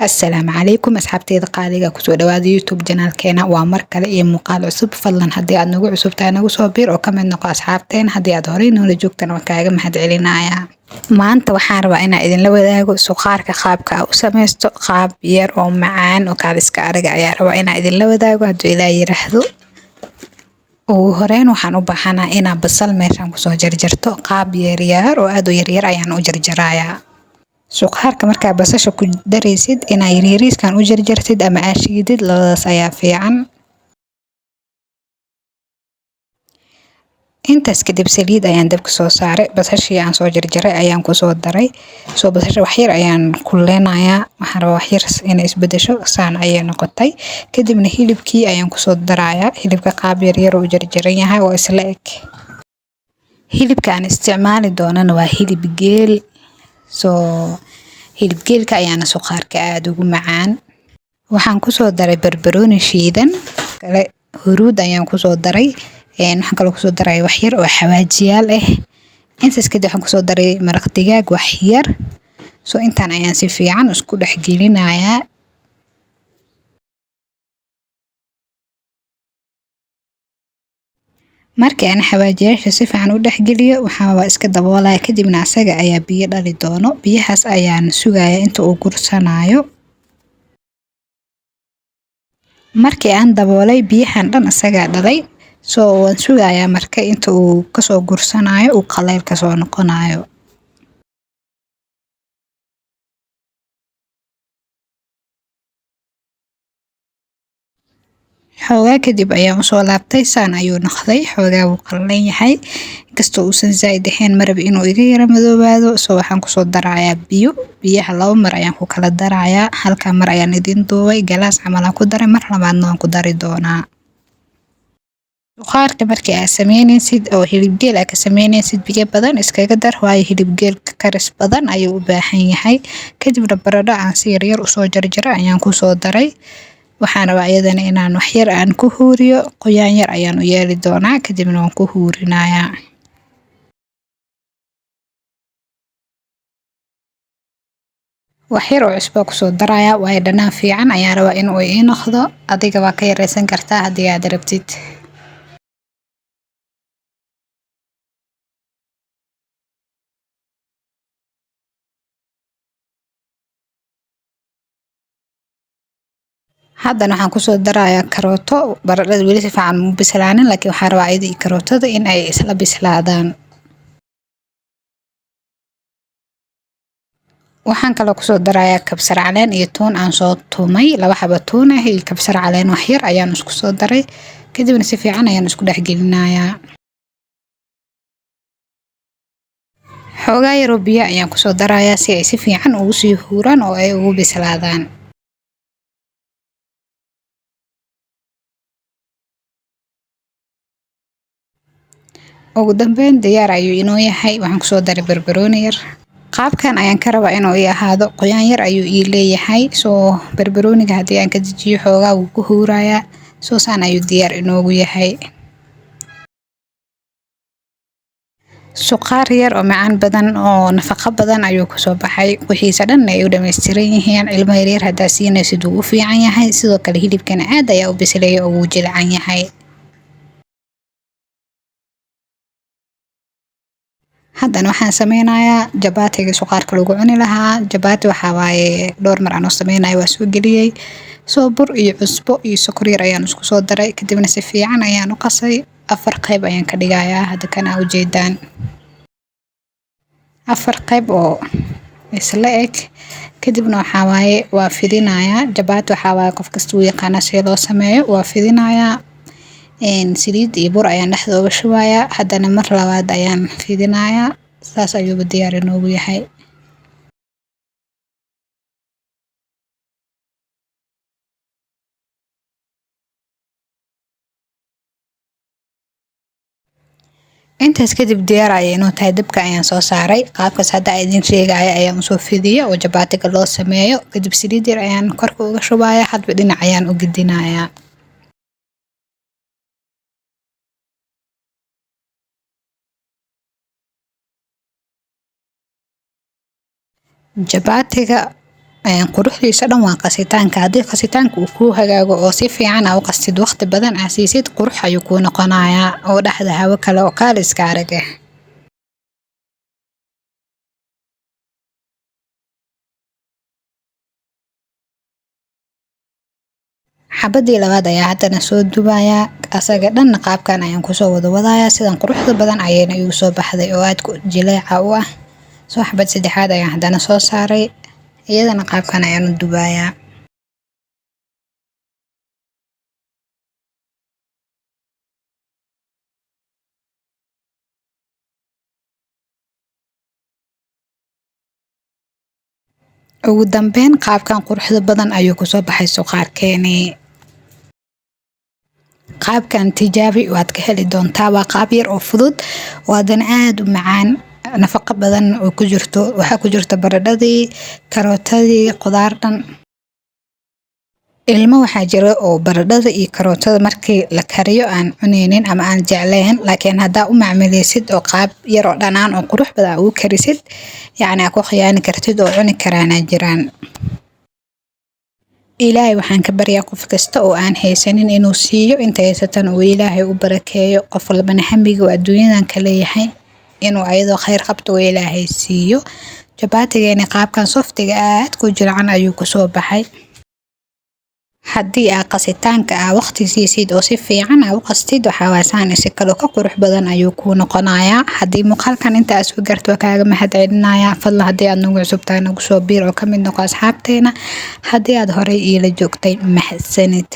السلام عليكم أصحابتي qaaliga kusoo dhawaada youtube janaalkeena waa mar kale iyo muuqaal cusub fadlan haddii aad nagu cusub tahay nagu soo biir oo ka mid noqo asxaabteena haddii aad horey noola joogtana waan kaaga mahadcelinayaa maanta waxaan rabaa inaan idinla wadaago suqaarka qaabka aad u samaysto qaab yar oo macaan oo kaaliska ariga ayaa rabaa inaan idinla wadaago hadduu ilaa yiraahdo ugu horeyn waxaan u baahanahay inaan basal meeshan kusoo jarjarto qaab yaryar oo aad u yaryar ayaan u jarjarayaa suqaarka markaa basasha ku daraysid inaa yaryariiskan u jarjartid ama aad shiidid labadaas ayaa fiican intaas kadib saliid ayaan dabka soo saaray basashii aan soo jarjaray ayaan ku soo daray soo basasha wax yar ayaan kuleynayaa waxaan rabaa wax yar inay isbedesho saan ayay noqotay kadibna hilibkii ayaan ku soo darayaa hilibka qaab yar oo jarjaran yahay oo isla eg hilibka aan isticmaali doonana waa hilib geel soo hilib geelka ayaana suqaarka aad ugu macaan waxaan ku soo daray barbarooni shiidan kale huruud ayaan ku soo daray waxaan kale ku soo daray wax yar oo xawaajiyaal ah intaas kadib waxaan ku soo daray maraq digaag wax yar soo intaan ayaan si fiican isku dhex gelinayaa markii aan xawaajiyaasha si fiican u dhaxgeliyo waxaan iska daboolaya kadibna asaga ayaa biyo dhali doono biyahaas ayaan sugayaa inta uu gursanayo markii aan daboolay biyahan dhan asaga dhalay soo waan sugayaa marka inta uu kasoo gursanayo uu qaleyl ka soo noqonayo xoogaa kadib ayaan usoo laabtay saan ayuu noqday xoogaa wuu qallalan yahay inkastoo uusan zaid ahayn marab inuu iga yara madoobaado soo waxaan kusoo darayaa biyaha 2 mar ayaan ku kala darayaa halka mar ayaan idin duubay galaas camal aan ku daray mar labaadna waan ku dari doonaa suqaarka markii aad sameynaysid oo hilib geel aad ka sameynaysid biyo badan iskaga dar waayo hilib geelka karis badan ayuu u baahan yahay kadibna baradho aan si yar usoo jarjaray ayaan ku soo daray waxaan rabaa iyadana inaan wax yar aan ku huuriyo qoyaan yar ayaan u yeeli doonaa kadibna waan ku huurinayaa wax yar oo cusbo ku soo darayaa waayo dhanaan fiican ayaan rabaa inuu ii noqdo adiga waa ka yareysan kartaa haddii aad rabtid haddana waxaan ku soo darayaa karooto baradhada weli si fiican ma bislaanin laakiin waxaan rabaa iyada iyo karootada in ay isla bislaadaan waxaan kale ku soo darayaa kabsar caleen iyo tuun aan soo tumay 2 xabo tuun ah iyo kabsar caleen wax yar ayaan isku soo daray kadibna si fiican ayaan isku dhex gelinayaa xoogaa yar oo biyo ayaan ku soo darayaa si ay si fiican ugu sii huuraan oo ay ugu bislaadaan ugu dambeyn diyaar ayuu inoo yahay waxaan ku soo daray barbarooni yar qaabkan ayaan ka rabaa inuu ii ahaado qoyaan yar ayuu ii leeyahay soo barbarooniga haddii aan ka dejiyo xoogaa wuu ku huurayaa soo saan ayuu diyaar inoogu yahay suqaar yar oo macaan badan oo nafaqo badan ayuu kusoo baxay wixiisa dhan ay u dhameystiran yihiin ilmo yaryar haddaa siinaysid wuu u fiican yahay sidoo kale hilibkana aad ayaa u bisleeya oo wuu jilcan yahay haddana waxaan sameynayaa jabaatiga suqaarka lagu cuni lahaa jabaati waxaa waaye dhowr mar aan u sameynayo waa soo geliyey soo bur iyo cusbo iyo sokor yar ayaan isku soo daray kadibna si fiican ayaan u qasay 4 qayb ayaan ka dhigayaa hadda kana u jeedaan 4 qayb oo isla eg kadibna waxaa waaye waa fidinayaa jabaati waxaa waaye qof kasta uu yaqaana si loo sameeyo waa fidinayaa saliid iyo bur ayaan dhexda uga shubayaa haddana mar labaad ayaan fidinayaa saas ayuu diyaar inoogu yahay intaas kadib diyaar ayay inoo tahay dabka ayaan soo saaray qaabkaas hadda idin sheegaya ayaan usoo fidiyo oo jabaatiga loo sameeyo kadib saliid yar ayaan korka uga shubayaa hadba dhinac ayaan u gidinayaa jabaatiga quruxdiisa dhan waa qasitaanka. Haddii qasitaanka uu kuu hagaago oo si fiican aa u qastid waqti badan aa siisid, qurux ayuu kuu noqonayaa oo dhexda hawo kale oo kaale iska arag ah. xabadii labaad ayaa haddana soo dubayaa, asaga dhanna qaabkan ayaan kusoo wada wadayaa. sidan quruxda badan ayayna igu soo baxday oo aad jileeca u ah. soo xabad saddexaad ayaan haddana soo saaray, iyadana qaabkan ayaan u dubayaa. ugu dambeyn qaabkan quruxda badan ayuu kusoo baxay suqaarkeeni. qaabkan tijaabi waad ka heli doontaa. waa qaab yar oo fudud oo haddana aad u macaan, nafaqo badan oo ku jirto. waxaa ku jirta baradhadii, karootadii, qudaar dhan. ilmo waxaa jira oo baradhada iyo karootada markii la kariyo aan cuneynin ama aan jeclayn, laakiin haddaa u macmaleysid oo qaab yar oo dhanaan oo qurux badan ugu karisid, yacni aa ku khiyaani kartid oo cuni karaana jiraan. ilaahay waxaan ka baryaa qof kasta oo aan haysanin inuu siiyo, inta haysatan uu ilaahay u barakeeyo. qof walbana hamiga oo adduunyadan ka leeyahay inuu ayadoo khayr qabto oo ilaahay siiyo. jabaatigeeni qaabkan softiga aad ku jircan ayuu kusoo baxay. haddii aa qasitaanka aa waqti siisid oo si fiican aa u qastid, waxaa waasaan si kale ka qurux badan ayuu kuu noqonayaa. haddii muuqaalkan intaas ku garto waa kaaga mahad celinayaa. fadlan haddii aad nagu cusub tahay nagu soo biir oo ka mid noqo asxaabteena. haddii aad horey iila joogtay mahadsanid.